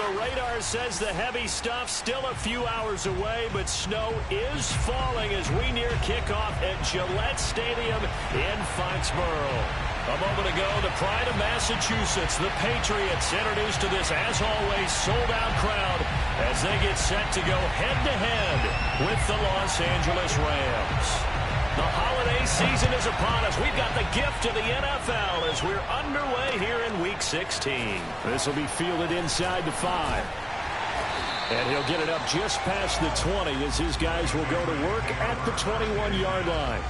the radar says the heavy stuff still a few hours away, but snow is falling as we near kickoff at Gillette Stadium in Foxborough. A moment ago, the pride of Massachusetts, the Patriots, introduced to this, as always, sold-out crowd as they get set to go head-to-head with the Los Angeles Rams. The holiday season is upon us. We've got the gift of the NFL as we're underway here in Week 16. This will be fielded inside the 5. And he'll get it up just past the 20 as his guys will go to work at the 21-yard line.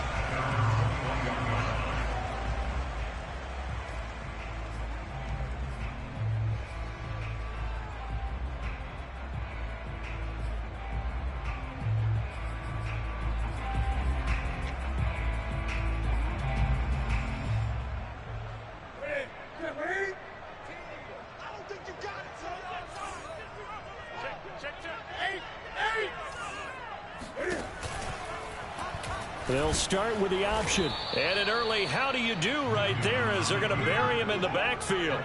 They'll start with the option. And an early how do you do right there as they're going to bury him in the backfield.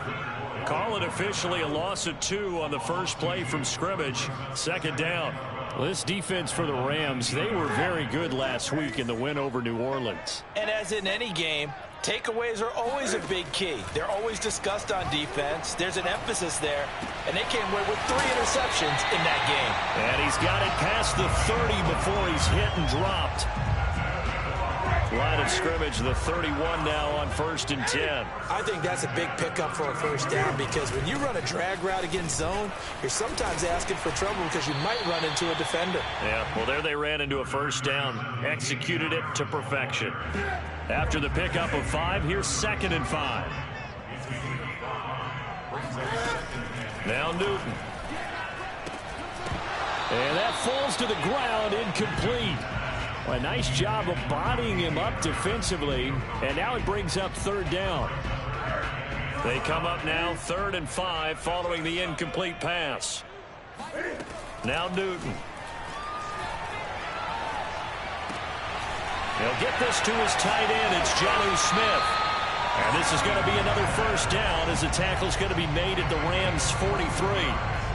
Call it officially a loss of 2 on the first play from scrimmage. Second down. Well, this defense for the Rams, they were very good last week in the win over New Orleans. And as in any game, takeaways are always a big key. They're always discussed on defense. There's an emphasis there. And they came away with 3 interceptions in that game. And he's got it past the 30 before he's hit and dropped. Line of scrimmage, the 31 now on 1st and 10. I think that's a big pickup for a first down because when you run a drag route against zone, you're sometimes asking for trouble because you might run into a defender. Yeah, well, there they ran into a first down. Executed it to perfection. After the pickup of 5, here's 2nd and 5. Now Newton. And that falls to the ground, incomplete. A nice job of bodying him up defensively, and now it brings up 3rd down. They come up now 3rd and 5 following the incomplete pass. Now Newton. He'll get this to his tight end. It's Jonnu Smith. And this is going to be another first down as the tackle's going to be made at the Rams' 43.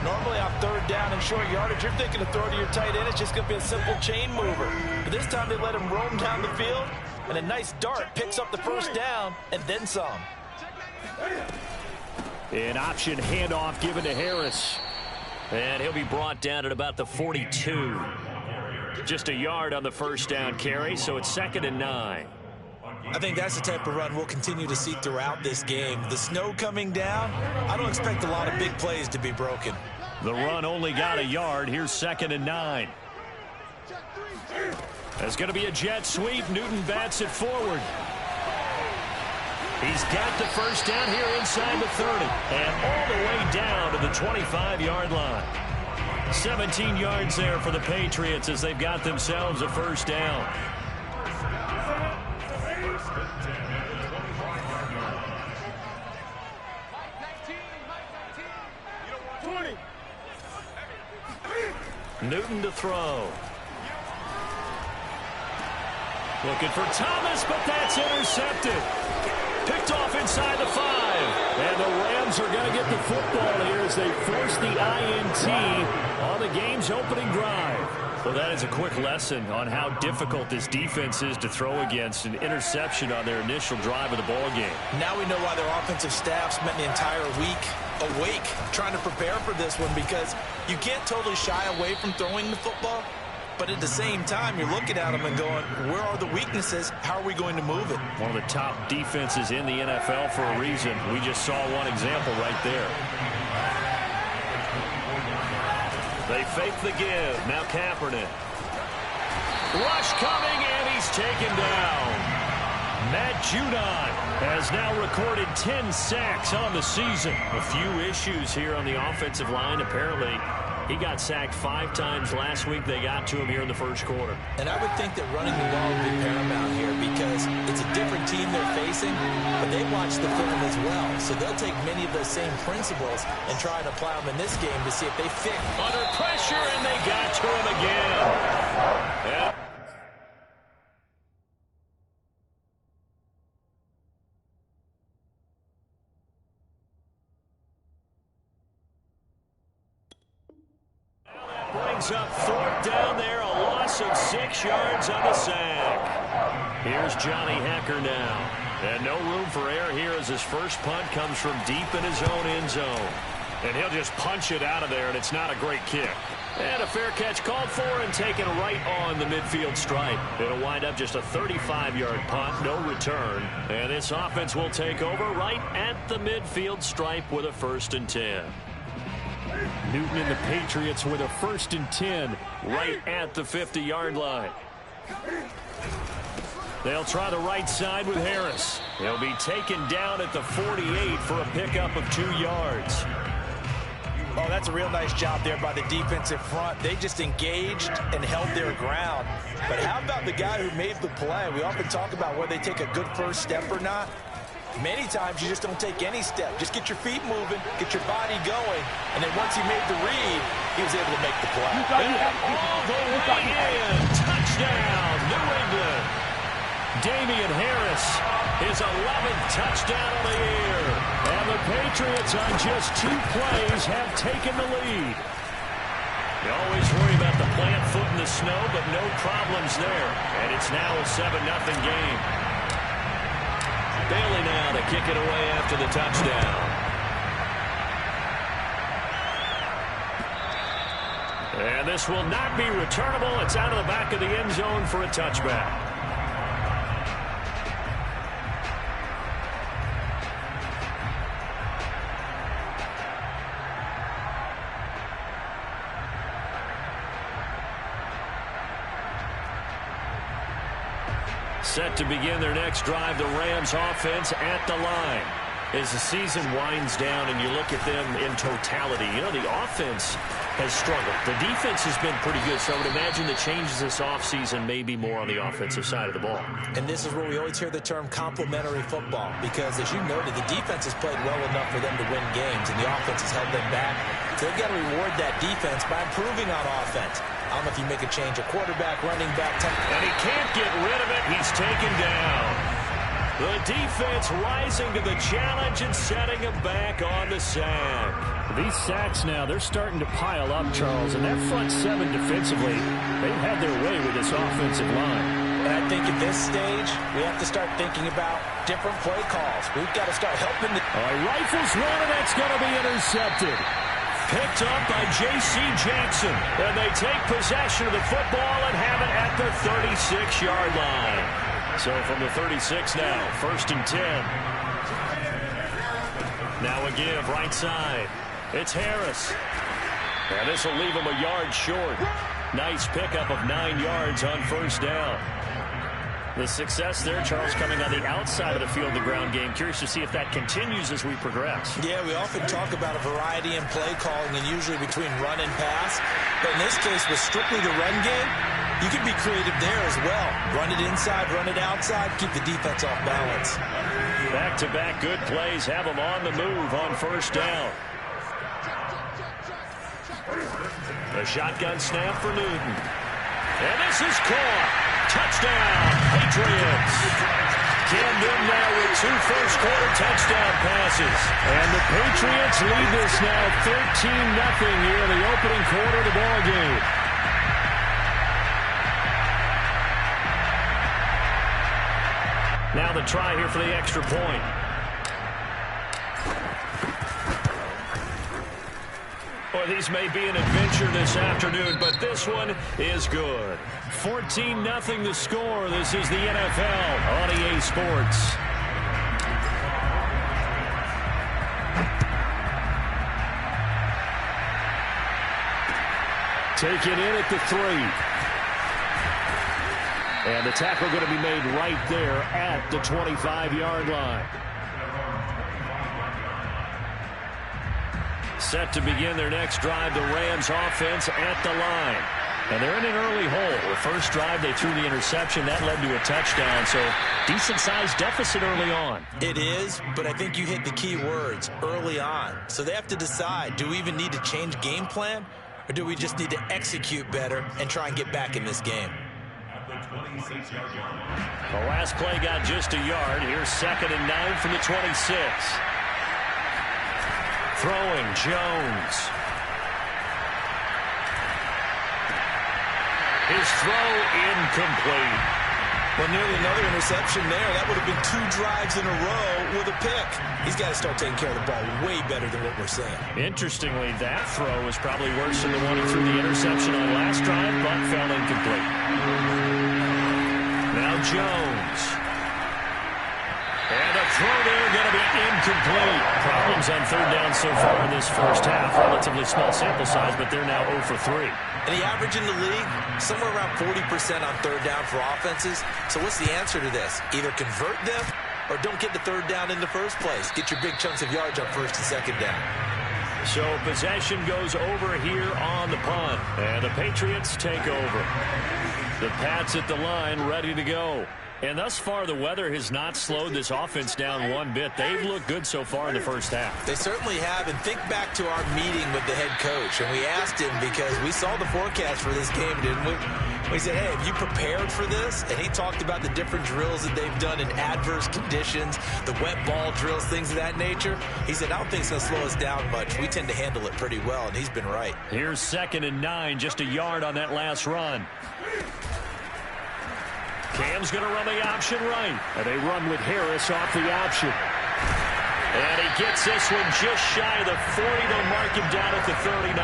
Normally on 3rd down and short yardage, you're thinking to throw to your tight end. It's just going to be a simple chain mover. But this time they let him roam down the field, and a nice dart picks up the first down and then some. An option handoff given to Harris. And he'll be brought down at about the 42. Just a yard on the first down carry, so it's 2nd and 9. I think that's the type of run we'll continue to see throughout this game. The snow coming down, I don't expect a lot of big plays to be broken. The run only got a yard. Here's 2nd and 9. There's going to be a jet sweep. Newton bats it forward. He's got the first down here inside the 30. And all the way down to the 25-yard line. 17 yards there for the Patriots as they've got themselves a first down. Newton to throw. Looking for Thomas, but that's intercepted. Picked off inside the 5. And the Rams are going to get the football here as they force the INT on the game's opening drive. Well, that is a quick lesson on how difficult this defense is to throw against. An interception on their initial drive of the ball game. Now we know why their offensive staff spent the entire week awake trying to prepare for this one, because you can't totally shy away from throwing the football, but at the same time you're looking at them and going, where are the weaknesses? How are we going to move it? One of the top defenses in the NFL for a reason. We just saw one example right there. They fake the give. Now Kaepernick. Rush coming, and he's taken down. Matt Judon has now recorded 10 sacks on the season. A few issues here on the offensive line. Apparently, he got sacked 5 times last week. They got to him here in the first quarter. And I would think that running the ball would be paramount here because it's a different team they're facing, but they watch the film as well. So they'll take many of those same principles and try and apply them in this game to see if they fit. Under pressure, and they got to him again. Yeah. picks up 4th down there, a loss of 6 yards on the sack. Here's Johnny Hecker now. And no room for error here as his first punt comes from deep in his own end zone. And he'll just punch it out of there, and it's not a great kick. And a fair catch called for and taken right on the midfield stripe. It'll wind up just a 35-yard punt, no return. And this offense will take over right at the midfield stripe with a 1st and 10. Newton and the Patriots with a 1st and 10 right at the 50-yard line. They'll try the right side with Harris. He'll be taken down at the 48 for a pickup of 2 yards. Oh, that's a real nice job there by the defensive front. They just engaged and held their ground. But how about the guy who made the play? We often talk about whether they take a good first step or not. Many times you just don't take any step. Just get your feet moving, get your body going, and then once he made the read, he was able to make the play. All the way in. Touchdown, New England. Damian Harris, his 11th touchdown of the year. And the Patriots on just 2 plays have taken the lead. You always worry about the plant foot in the snow, but no problems there. And it's now a 7-0 game. Bailey now to kick it away after the touchdown. And this will not be returnable. It's out of the back of the end zone for a touchback. Set to begin their next drive, the Rams offense at the line. As the season winds down and you look at them in totality, you know, the offense has struggled. The defense has been pretty good, so I would imagine the changes this offseason may be more on the offensive side of the ball. And this is where we always hear the term complementary football, because as you noted, the defense has played well enough for them to win games, and the offense has held them back. So they've got to reward that defense by improving on offense. I don't know if you make a change, a quarterback, running back. And he can't get rid of it. He's taken down. The defense rising to the challenge and setting him back on the sack. These sacks now, they're starting to pile up, Charles. And that front 7 defensively, they've had their way with this offensive line. And I think at this stage, we have to start thinking about different play calls. We've got to start helping the... Rifles one, and that's going to be intercepted. Picked up by J.C. Jackson. And they take possession of the football and have it at the 36-yard line. So from the 36 now, 1st and 10. Now a give right side. It's Harris. And this will leave him a yard short. Nice pickup of 9 yards on 1st down. The success there, Charles, coming on the outside of the field, the ground game. Curious to see if that continues as we progress. Yeah, we often talk about a variety in play calling and usually between run and pass. But in this case, with strictly the run game, you can be creative there as well. Run it inside, run it outside, keep the defense off balance. Back-to-back good plays have them on the move on 1st down. A shotgun snap for Newton. And this is caught. Touchdown, Patriots. Cam Newton now with 2 first-quarter touchdown passes. And the Patriots lead this now 13-0 here in the opening quarter of the ballgame. Now the try here for the extra point. Well, these may be an adventure this afternoon, but this one is good. 14-0 the score. This is the NFL on EA Sports. Take it in at the 3. And the tackle going to be made right there at the 25-yard line. Set to begin their next drive, the Rams offense at the line. And they're in an early hole. The first drive, they threw the interception. That led to a touchdown, so decent-sized deficit early on. It is, but I think you hit the key words, early on. So they have to decide, do we even need to change game plan, or do we just need to execute better and try and get back in this game? The last play got just a yard. Here's 2nd and 9 from the 26. Throwing Jones. His throw incomplete. Well, nearly another interception there. That would have been 2 drives in a row with a pick. He's got to start taking care of the ball way better than what we're seeing. Interestingly, that throw was probably worse than the one he threw the interception on last drive, but fell incomplete. Now Jones. And a throw there going to be incomplete. Problems on third down so far in this first half. Relatively small sample size, but they're now 0 for 3. And the average in the league, somewhere around 40% on third down for offenses. So what's the answer to this? Either convert them or don't get the third down in the first place. Get your big chunks of yards on first and second down. So possession goes over here on the punt. And the Patriots take over. The Pats at the line ready to go. And thus far, the weather has not slowed this offense down one bit. They've looked good so far in the first half. They certainly have. And think back to our meeting with the head coach. And we asked him because we saw the forecast for this game, didn't we? We said, hey, have you prepared for this? And he talked about the different drills that they've done in adverse conditions, the wet ball drills, things of that nature. He said, I don't think it's going to slow us down much. We tend to handle it pretty well, and he's been right. Here's 2nd and 9, just a yard on that last run. Cam's going to run the option right. And they run with Harris off the option. And he gets this one just shy of the 40. They'll mark him down at the 39.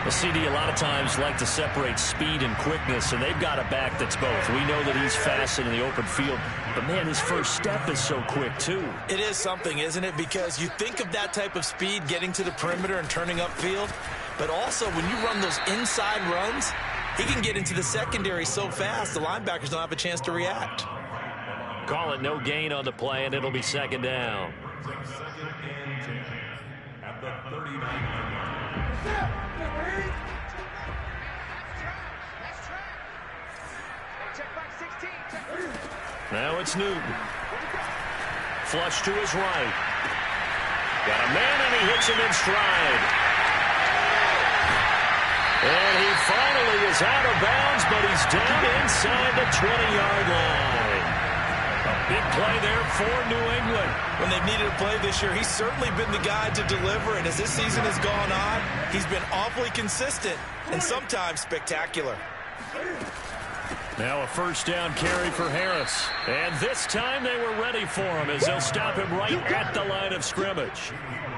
The CD a lot of times like to separate speed and quickness, and they've got a back that's both. We know that he's fast in the open field, but, man, his first step is so quick, too. It is something, isn't it? Because you think of that type of speed getting to the perimeter and turning upfield, but also when you run those inside runs, he can get into the secondary so fast, the linebackers don't have a chance to react. Call it no gain on the play, and it'll be 2nd down. At the 39. Now it's Newton. Flush to his right. Got a man, and he hits him in stride. And he finally is out of bounds, but he's down inside the 20-yard line. A big play there for New England. When they've needed a play this year, he's certainly been the guy to deliver, and as this season has gone on, he's been awfully consistent and sometimes spectacular. Now a first down carry for Harris. And this time they were ready for him as they'll stop him right at the line of scrimmage.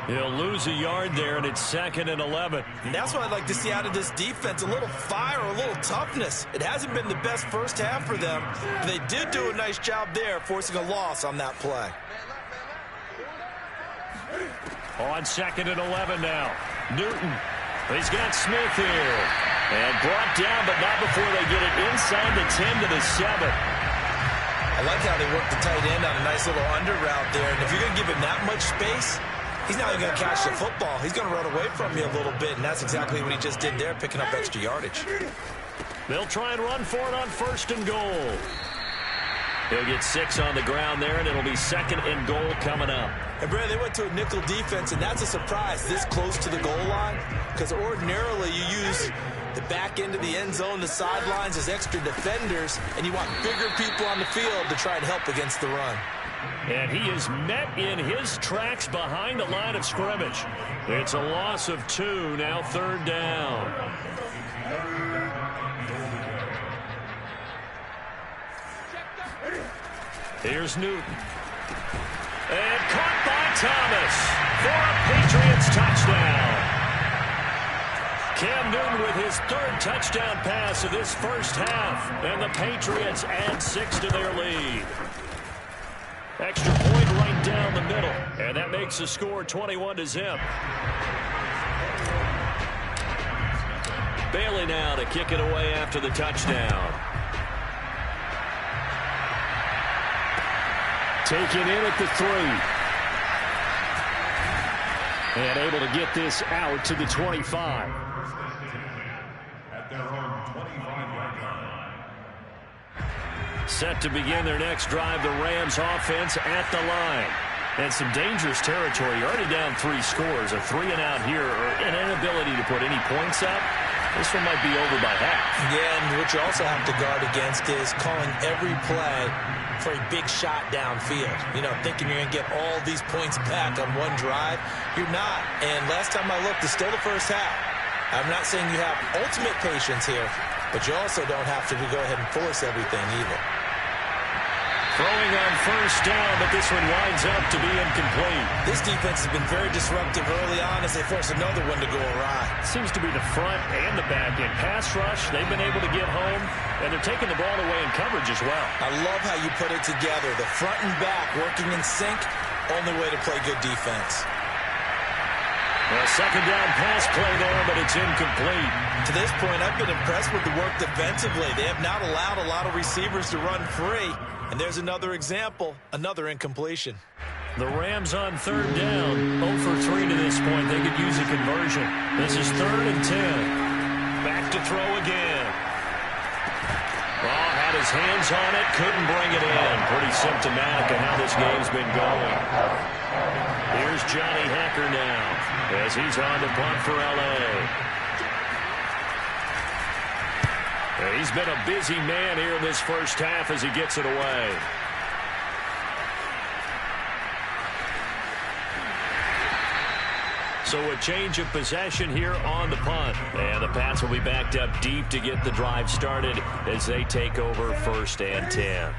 He'll lose a yard there, and it's 2nd and 11. And that's what I'd like to see out of this defense, a little fire, a little toughness. It hasn't been the best first half for them, but they did do a nice job there, forcing a loss on that play. On 2nd and 11 now. Newton. He's got Smith here. And brought down, but not before they get it inside the 10 to the 7. I like how they work the tight end on a nice little under route there. And if you're going to give him that much space, he's not even going to catch the football. He's going to run away from you a little bit, and that's exactly what he just did there, picking up extra yardage. They'll try and run for it on 1st and goal. He'll get 6 on the ground there, and it'll be 2nd and goal coming up. And, Brad, they went to a nickel defense, and that's a surprise this close to the goal line, because ordinarily you use the back end of the end zone, the sidelines as extra defenders, and you want bigger people on the field to try and help against the run. And he is met in his tracks behind the line of scrimmage. It's a loss of 2, now 3rd down. Here's Newton. And caught by Thomas for a Patriots touchdown. Cam Newton with his 3rd touchdown pass of this first half. And the Patriots add 6 to their lead. Extra point right down the middle. And that makes the score 21-0. Bailey now to kick it away after the touchdown. Taken in at the 3. And able to get this out to the 25. At their own 25-yard line. Set to begin their next drive, the Rams offense at the line. And some dangerous territory. You're already down 3 scores. A 3-and-out here, or an inability to put any points up. This one might be over by half. Yeah, and what you also have to guard against is calling every play for a big shot downfield. You know, thinking you're going to get all these points back on one drive. You're not. And last time I looked, it's still the first half. I'm not saying you have ultimate patience here, but you also don't have to go ahead and force everything either. Throwing on first down, but this one winds up to be incomplete. This defense has been very disruptive early on as they force another one to go awry. Seems to be the front and the back end. Pass rush, they've been able to get home, and they're taking the ball away in coverage as well. I love how you put it together. The front and back working in sync, only way to play good defense. A second down pass play there, but it's incomplete. To this point, I've been impressed with the work defensively. They have not allowed a lot of receivers to run free. And there's another example, another incompletion. The Rams on third down, 0 for 3 to this point. They could use a conversion. This is 3rd and 10. Back to throw again. Raw had his hands on it, couldn't bring it in. Pretty symptomatic of how this game's been going. Here's Johnny Hacker now as he's on to punt for L.A. He's been a busy man here in this first half as he gets it away. So a change of possession here on the punt. And the Pats will be backed up deep to get the drive started as they take over 1st and 10.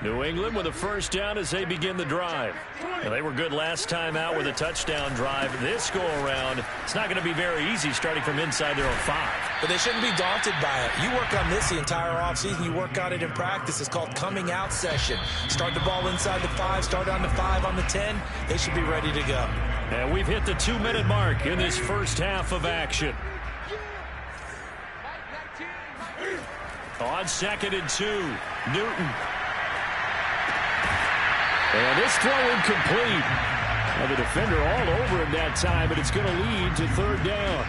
New England with a first down as they begin the drive. And they were good last time out with a touchdown drive. This go-around, it's not going to be very easy starting from inside their own 5. But they shouldn't be daunted by it. You work on this the entire offseason. You work on it in practice. It's called coming out session. Start the ball inside the 5, start on the 5, on the 10. They should be ready to go. And we've hit the 2-minute mark in this first half of action. On 2nd and 2, Newton. And this throw incomplete. Well, the defender all over him that time, but it's going to lead to 3rd down.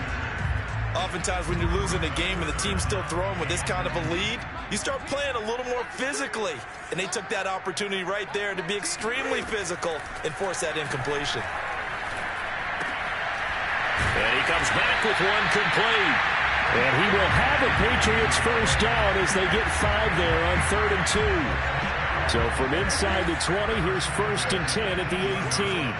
Oftentimes when you're losing a game and the team's still throwing with this kind of a lead, you start playing a little more physically. And they took that opportunity right there to be extremely physical and force that incompletion. And he comes back with one complete. And he will have the Patriots first down as they get 5 there on 3rd and 2. So from inside the 20, here's 1st and 10 at the 18.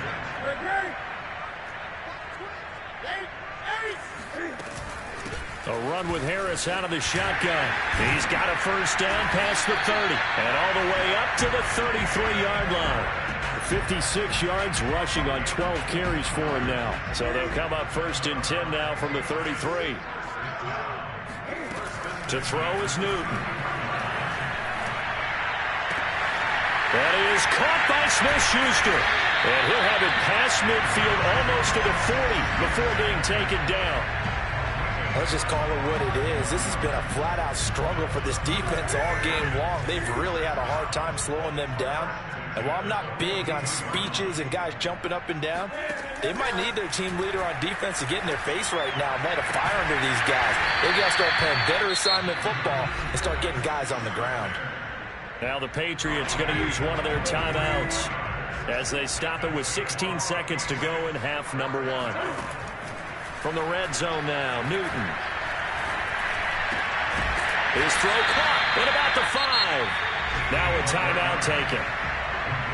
A run with Harris out of the shotgun. He's got a first down past the 30 and all the way up to the 33-yard line. 56 yards rushing on 12 carries for him now. So they'll come up 1st and 10 now from the 33. To throw is Newton. That is caught by Smith-Schuster. And he'll have it past midfield almost to the 40 before being taken down. Let's just call it what it is. This has been a flat-out struggle for this defense all game long. They've really had a hard time slowing them down. And while I'm not big on speeches and guys jumping up and down, they might need their team leader on defense to get in their face right now and light a fire under these guys. They got to start playing better assignment football and start getting guys on the ground. Now the Patriots going to use one of their timeouts as they stop it with 16 seconds to go in half number 1. From the red zone now, Newton. His throw caught at about the 5. Now a timeout taken.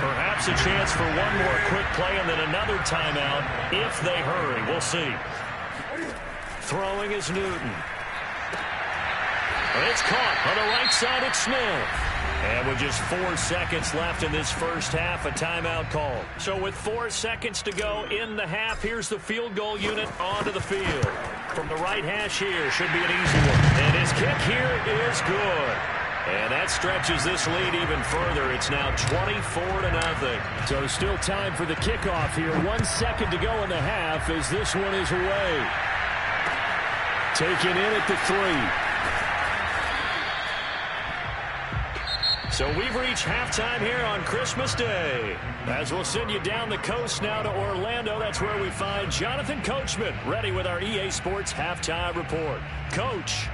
Perhaps a chance for one more quick play and then another timeout if they hurry. We'll see. Throwing is Newton. It's caught on the right side at Smith. And with just 4 seconds left in this first half, a timeout call. So with 4 seconds to go in the half, here's the field goal unit onto the field. From the right hash here, should be an easy one. And his kick here is good. And that stretches this lead even further. It's now 24-0. So still time for the kickoff here. 1 second to go in the half as this one is away. Taken in at the 3. So we've reached halftime here on Christmas Day. As we'll send you down the coast now to Orlando, that's where we find Jonathan Coachman ready with our EA Sports Halftime Report. Coach.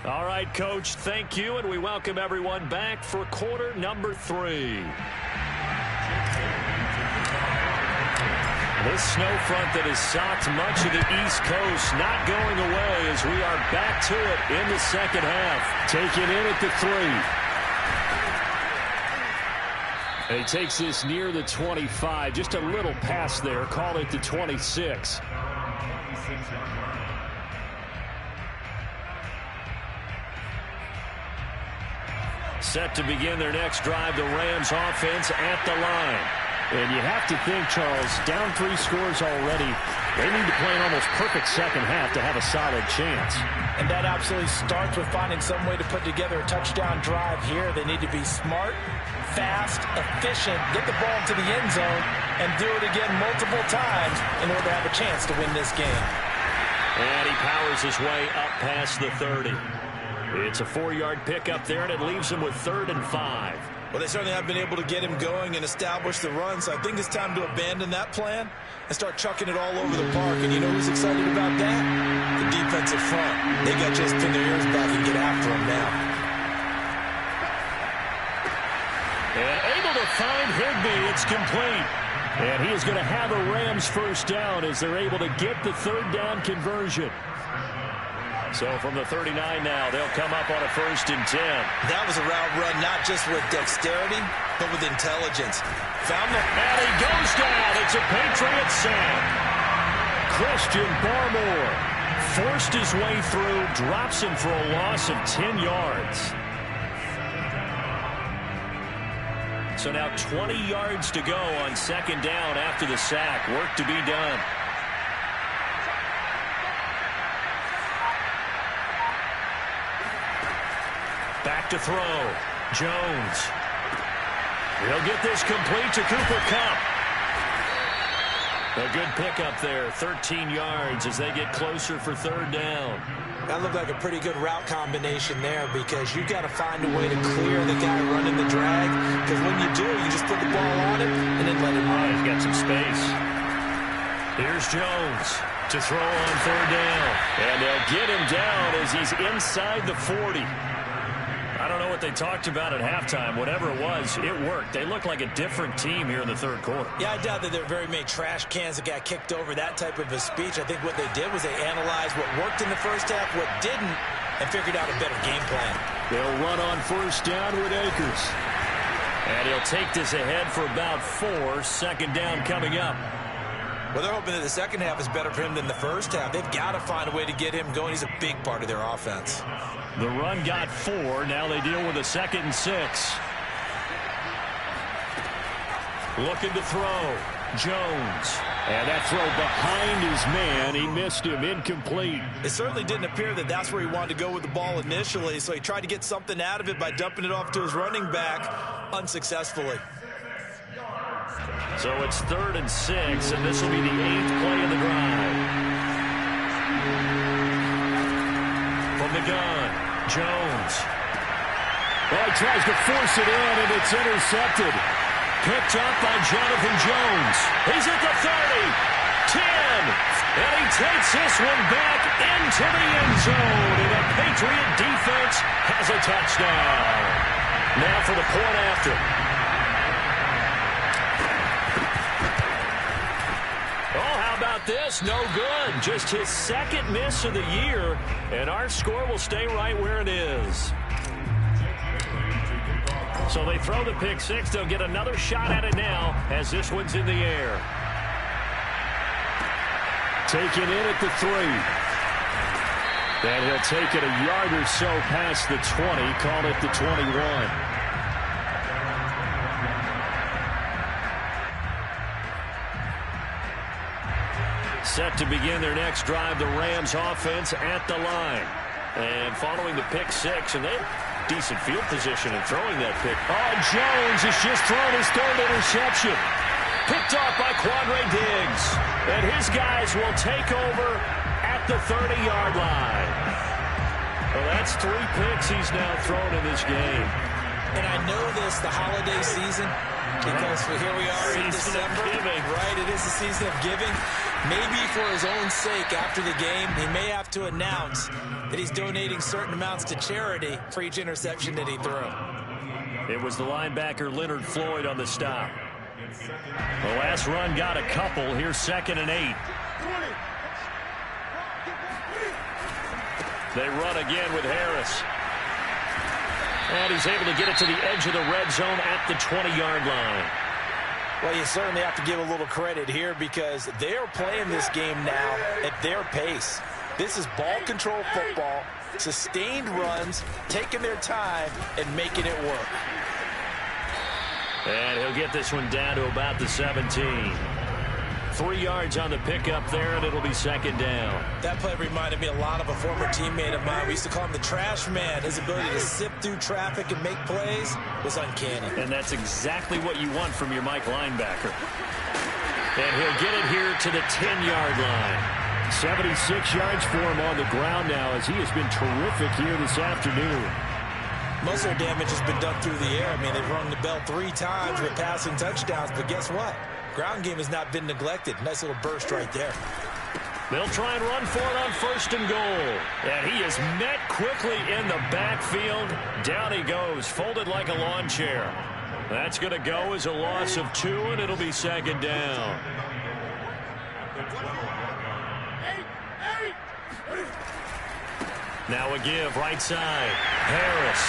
All right, Coach, thank you, and we welcome everyone back for quarter number 3. This snow front that has socked much of the East Coast not going away as we are back to it in the second half. Taken in at the 3. And he takes this near the 25. Just a little pass there. Call it the 26. Set to begin their next drive, the Rams offense at the line. And you have to think, Charles, down 3 scores already. They need to play an almost perfect second half to have a solid chance. And that absolutely starts with finding some way to put together a touchdown drive here. They need to be smart, fast, efficient, get the ball into the end zone, and do it again multiple times in order to have a chance to win this game. And he powers his way up past the 30. It's a 4-yard pickup there, and it leaves him with 3rd and 5. Well, they certainly have been able to get him going and establish the run, so I think it's time to abandon that plan and start chucking it all over the park. And you know who's excited about that? The defensive front. They got just pin their ears back and get after him now. And able to find Higbee. It's complete. And he is going to have a Rams first down as they're able to get the 3rd down conversion. So from the 39 now, they'll come up on a 1st and 10. That was a route run not just with dexterity, but with intelligence. Found the... And he goes down. It's a Patriot sack. Christian Barmore forced his way through, drops him for a loss of 10 yards. So now 20 yards to go on 2nd down after the sack. Work to be done. Back to throw. Jones. He'll get this complete to Cooper Kupp. A good pickup there. 13 yards as they get closer for 3rd down. That looked like a pretty good route combination there because you've got to find a way to clear the guy running the drag. Because when you do, you just put the ball on him and then let him run. He's got some space. Here's Jones to throw on 3rd down. And they'll get him down as he's inside the 40. I don't know what they talked about at halftime. Whatever it was, it worked. They look like a different team here in the 3rd quarter. Yeah, I doubt that there are very many trash cans that got kicked over, that type of a speech. I think what they did was they analyzed what worked in the first half, what didn't, and figured out a better game plan. They'll run on 1st down with Akers. And he'll take this ahead for about 4. 2nd down coming up. Well, they're hoping that the second half is better for him than the first half. They've got to find a way to get him going. He's a big part of their offense. The run got 4. Now they deal with a 2nd and 6. Looking to throw. Jones. And that throw behind his man. He missed him. Incomplete. It certainly didn't appear that that's where he wanted to go with the ball initially, so he tried to get something out of it by dumping it off to his running back unsuccessfully. So it's 3rd and 6, and this will be the 8th play of the drive. From the gun, Jones. Well, he tries to force it in, and it's intercepted. Picked up by Jonathan Jones. He's at the 30, 10, and he takes this one back into the end zone, and the Patriot defense has a touchdown. Now for the point after. Oh, how about this? No good. Just his 2nd miss of the year, and our score will stay right where it is. So they throw the pick 6. They'll get another shot at it now as this one's in the air. Taken in at the 3. And he'll take it a yard or so past the 20. Call it the 21. Set to begin their next drive, the Rams offense at the line. And following the pick 6, and they have decent field position in throwing that pick. Oh, Jones has just thrown his 3rd interception. Picked off by Quandre Diggs. And his guys will take over at the 30-yard line. Well, that's 3 picks he's now thrown in this game. And I know this, the holiday season, because here we are in December. Right, it is the season of giving. Maybe for his own sake, after the game, he may have to announce that he's donating certain amounts to charity for each interception that he threw. It was the linebacker Leonard Floyd on the stop. The last run got a couple. Here's 2nd and 8. They run again with Harris. And he's able to get it to the edge of the red zone at the 20-yard line. Well, you certainly have to give a little credit here because they're playing this game now at their pace. This is ball control football, sustained runs, taking their time, and making it work. And he'll get this one down to about the 17. 3 yards on the pickup there, and it'll be 2nd down. That play reminded me a lot of a former teammate of mine. We used to call him the trash man. His ability to sift through traffic and make plays was uncanny. And that's exactly what you want from your Mike linebacker. And he'll get it here to the 10-yard line. 76 yards for him on the ground now as he has been terrific here this afternoon. Most of their damage has been done through the air. I mean, they've rung the bell 3 times with passing touchdowns, but guess what? Ground game has not been neglected. Nice little burst right there. They'll try and run for it on 1st and goal. And he is met quickly in the backfield. Down he goes, folded like a lawn chair. That's going to go as a loss of 2, and it'll be 2nd down. Now a give, right side. Harris.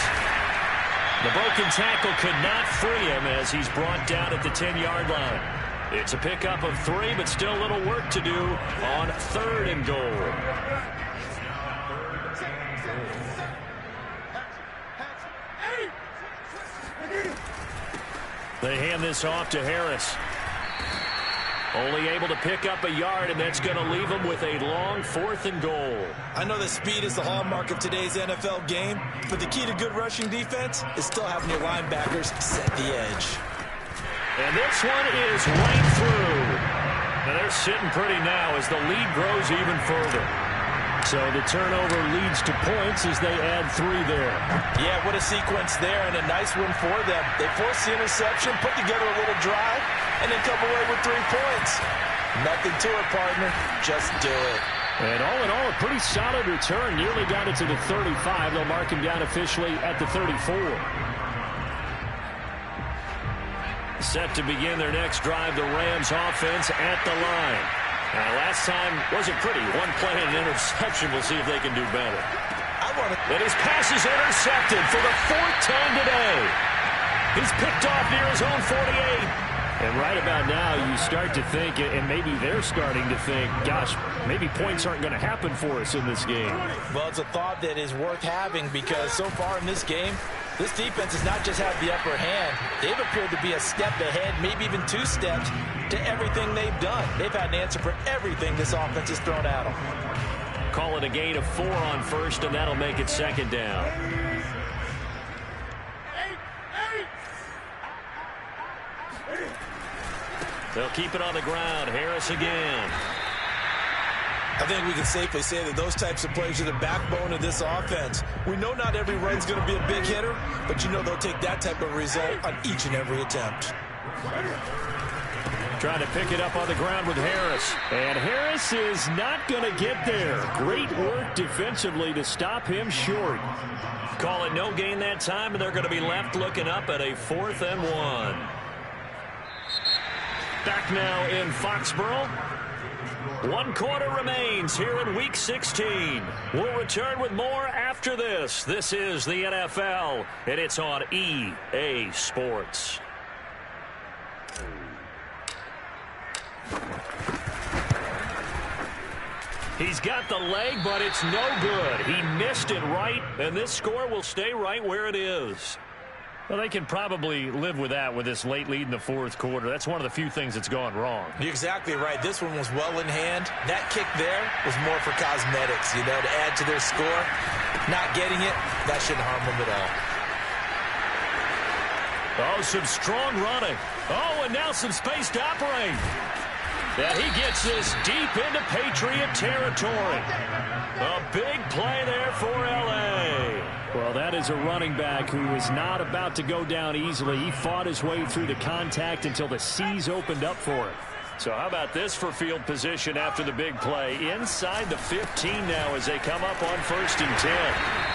The broken tackle could not free him as he's brought down at the 10-yard line. It's a pickup of 3, but still a little work to do on 3rd and goal. They hand this off to Harris. Only able to pick up a yard, and that's going to leave him with a long 4th and goal. I know that speed is the hallmark of today's NFL game, but the key to good rushing defense is still having your linebackers set the edge. And this one is right through. Now they're sitting pretty now as the lead grows even further. So the turnover leads to points as they add 3 there. Yeah, what a sequence there, and a nice one for them. They force the interception, put together a little drive, and then come away with 3 points. Nothing to it, partner. Just do it. And all in all, a pretty solid return. Nearly got it to the 35. They'll mark him down officially at the 34. Set to begin their next drive, the Rams offense at the line. Last time wasn't pretty. 1 play and an interception. We'll see if they can do better. And his pass is intercepted for the 4th time today. He's picked off near his own 48. And right about now, you start to think, and maybe they're starting to think, gosh, maybe points aren't going to happen for us in this game. Well, it's a thought that is worth having because so far in this game, this defense has not just had the upper hand. They've appeared to be a step ahead, maybe even 2 steps to everything they've done. They've had an answer for everything this offense has thrown at them. Call it a gain of 4 on 1st, and that'll make it 2nd down. They'll keep it on the ground. Harris again. I think we can safely say that those types of plays are the backbone of this offense. We know not every run's going to be a big hitter, but you know they'll take that type of result on each and every attempt. Trying to pick it up on the ground with Harris. And Harris is not going to get there. Great work defensively to stop him short. Call it no gain that time, and they're going to be left looking up at a 4th and 1. Back now in Foxborough. 1 quarter remains here in Week 16. We'll return with more after this. This is the NFL, and it's on EA Sports. He's got the leg, but it's no good. He missed it right, and this score will stay right where it is. Well, they can probably live with that with this late lead in the 4th quarter. That's one of the few things that's gone wrong. You're exactly right. This one was well in hand. That kick there was more for cosmetics, you know, to add to their score. Not getting it, that shouldn't harm them at all. Oh, some strong running. Oh, and now some space to operate. And he gets this deep into Patriot territory. A big play there for L.A. Well, that is a running back who is not about to go down easily. He fought his way through the contact until the C's opened up for him. So how about this for field position after the big play? Inside the 15 now as they come up on 1st and 10.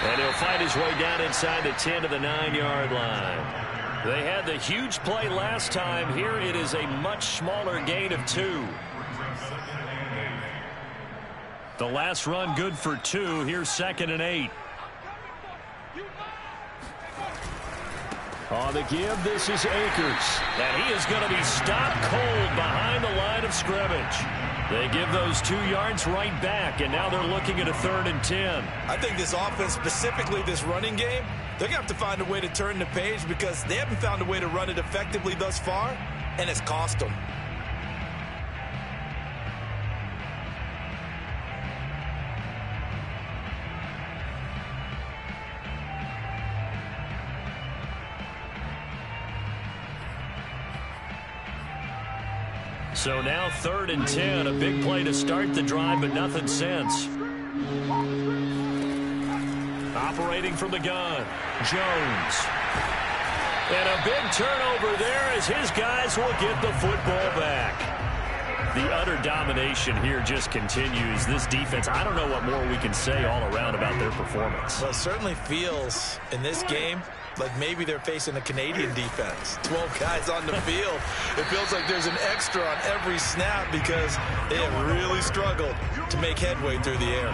And he'll find his way down inside the 10 to the 9-yard line. They had the huge play last time. Here it is a much smaller gain of 2. The last run good for 2. Here's 2nd and 8. On the give, this is Akers. And he is going to be stopped cold behind the line of scrimmage. They give those 2 yards right back, and now they're looking at a 3rd and 10. I think this offense, specifically this running game, they're going to have to find a way to turn the page because they haven't found a way to run it effectively thus far, and it's cost them. So now 3rd and 10, a big play to start the drive, but nothing since. Operating from the gun, Jones. And a big turnover there as his guys will get the football back. The utter domination here just continues. This defense, I don't know what more we can say all around about their performance. Well, it certainly feels in this game like maybe they're facing a Canadian defense. 12 guys on the field. It feels like there's an extra on every snap because they have really struggled to make headway through the air.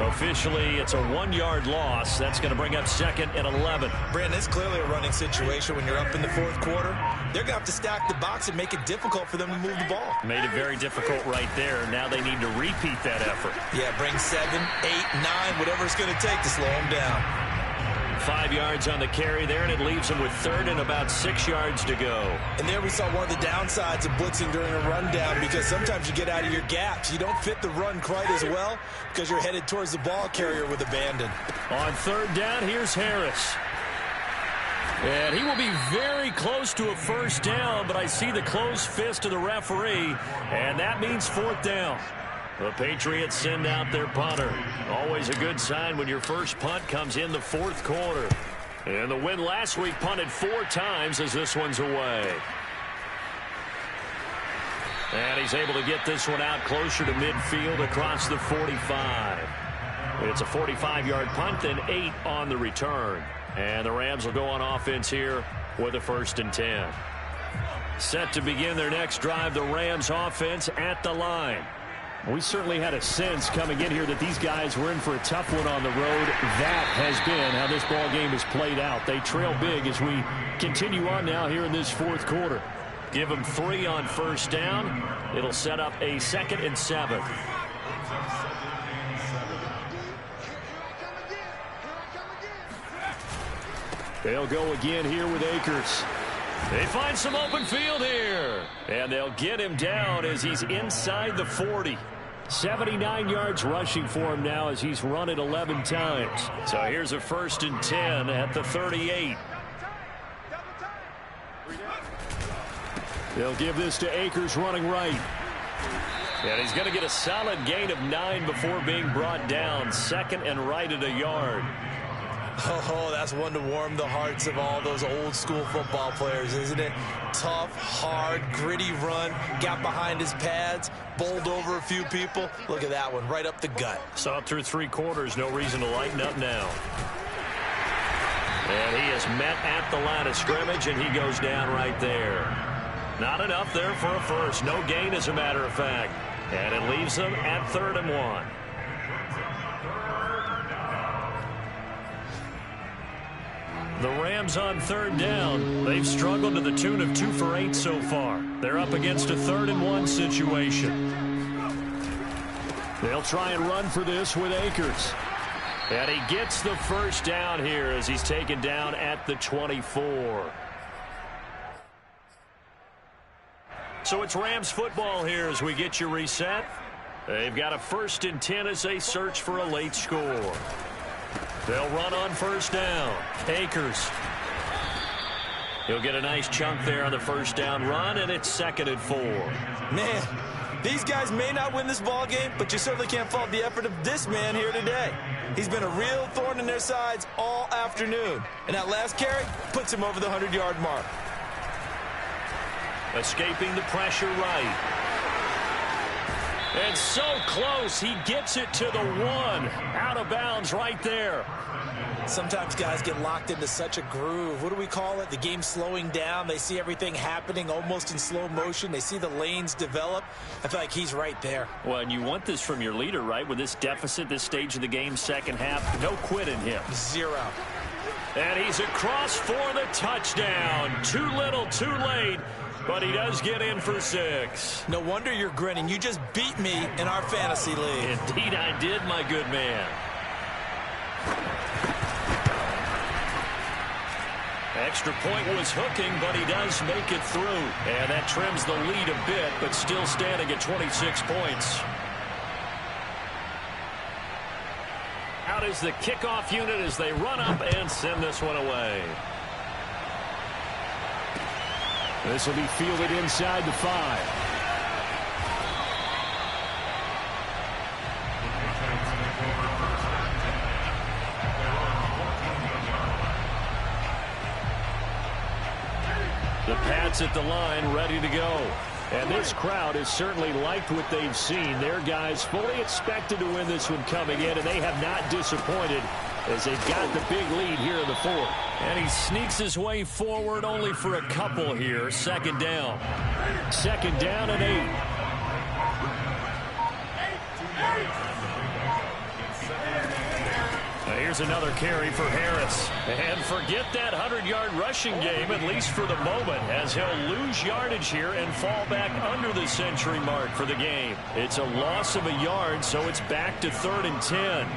Officially, it's a 1-yard loss. That's going to bring up 2nd and 11. Brandon, it's clearly a running situation when you're up in the 4th quarter. They're going to have to stack the box and make it difficult for them to move the ball. Made it very difficult right there. Now they need to repeat that effort. Yeah, bring 7, 8, 9, whatever it's going to take to slow them down. 5 yards on the carry there, and it leaves them with 3rd and about 6 yards to go. And there we saw one of the downsides of blitzing during a rundown because sometimes you get out of your gaps. You don't fit the run quite as well because you're headed towards the ball carrier with abandon. On 3rd down, here's Harris. And he will be very close to a 1st down, but I see the closed fist of the referee, and that means 4th down. The Patriots send out their punter. Always a good sign when your first punt comes in the 4th quarter. And the win last week punted 4 times as this one's away. And he's able to get this one out closer to midfield across the 45. It's a 45-yard punt, then 8 on the return. And the Rams will go on offense here with a 1st and 10. Set to begin their next drive, the Rams offense at the line. We certainly had a sense coming in here that these guys were in for a tough one on the road. That has been how this ball game has played out. They trail big as we continue on now here in this 4th quarter. Give them 3 on 1st down. It'll set up a 2nd and 7. They'll go again here with Akers. They find some open field here. And they'll get him down as he's inside the 40. 79 yards rushing for him now as he's run it 11 times. So here's a 1st and 10 at the 38. They'll give this to Akers running right. And he's going to get a solid gain of 9 before being brought down. 2nd and right at a yard. Oh, that's one to warm the hearts of all those old school football players, isn't it? Tough, hard, gritty run, got behind his pads, bowled over a few people. Look at that one, right up the gut. Saw it through 3 quarters, no reason to lighten up now. And he is met at the line of scrimmage, and he goes down right there. Not enough there for a first. No gain, as a matter of fact. And it leaves them at 3rd and 1. The Rams on 3rd down. They've struggled to the tune of 2 for 8 so far. They're up against a 3rd and 1 situation. They'll try and run for this with Akers. And he gets the 1st down here as he's taken down at the 24. So it's Rams football here as we get you reset. They've got a 1st and 10 as they search for a late score. They'll run on 1st down. Akers. He'll get a nice chunk there on the 1st down run, and it's 2nd and 4. Man, these guys may not win this ball game, but you certainly can't fault the effort of this man here today. He's been a real thorn in their sides all afternoon. And that last carry puts him over the 100-yard mark. Escaping the pressure right. And so close, he gets it to the 1. Out of bounds right there. Sometimes guys get locked into such a groove. What do we call it? The game slowing down. They see everything happening almost in slow motion. They see the lanes develop. I feel like he's right there. Well, and you want this from your leader, right? With this deficit, this stage of the game, second half, no quit in him. 0. And he's across for the touchdown. Too little, too late. But he does get in for 6. No wonder you're grinning. You just beat me in our fantasy league. Indeed I did, my good man. Extra point was hooking, but he does make it through. And that trims the lead a bit, but still standing at 26 points. Out is the kickoff unit as they run up and send this one away. This will be fielded inside the 5. The Pats at the line, ready to go. And this crowd has certainly liked what they've seen. Their guys fully expected to win this one coming in, and they have not disappointed as they've got the big lead here in the 4th. And he sneaks his way forward only for a couple here. Second down. Second down and 8. Here's another carry for Harris. And forget that 100-yard rushing game, at least for the moment, as he'll lose yardage here and fall back under the century mark for the game. It's a loss of a yard, so it's back to 3rd and 10.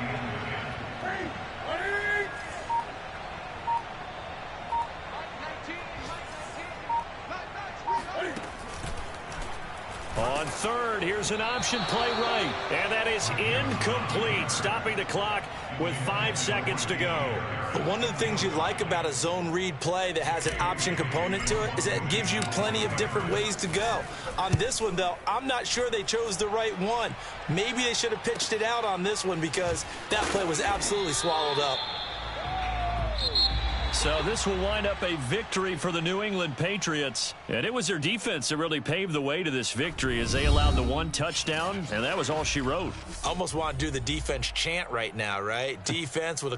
On 3rd, here's an option play right. And that is incomplete, stopping the clock with 5 seconds to go. But one of the things you like about a zone read play that has an option component to it is that it gives you plenty of different ways to go. On this one, though, I'm not sure they chose the right one. Maybe they should have pitched it out on this one because that play was absolutely swallowed up. So this will wind up a victory for the New England Patriots. And it was their defense that really paved the way to this victory as they allowed the 1 touchdown, and that was all she wrote. Almost want to do the defense chant right now, right? Defense with a couple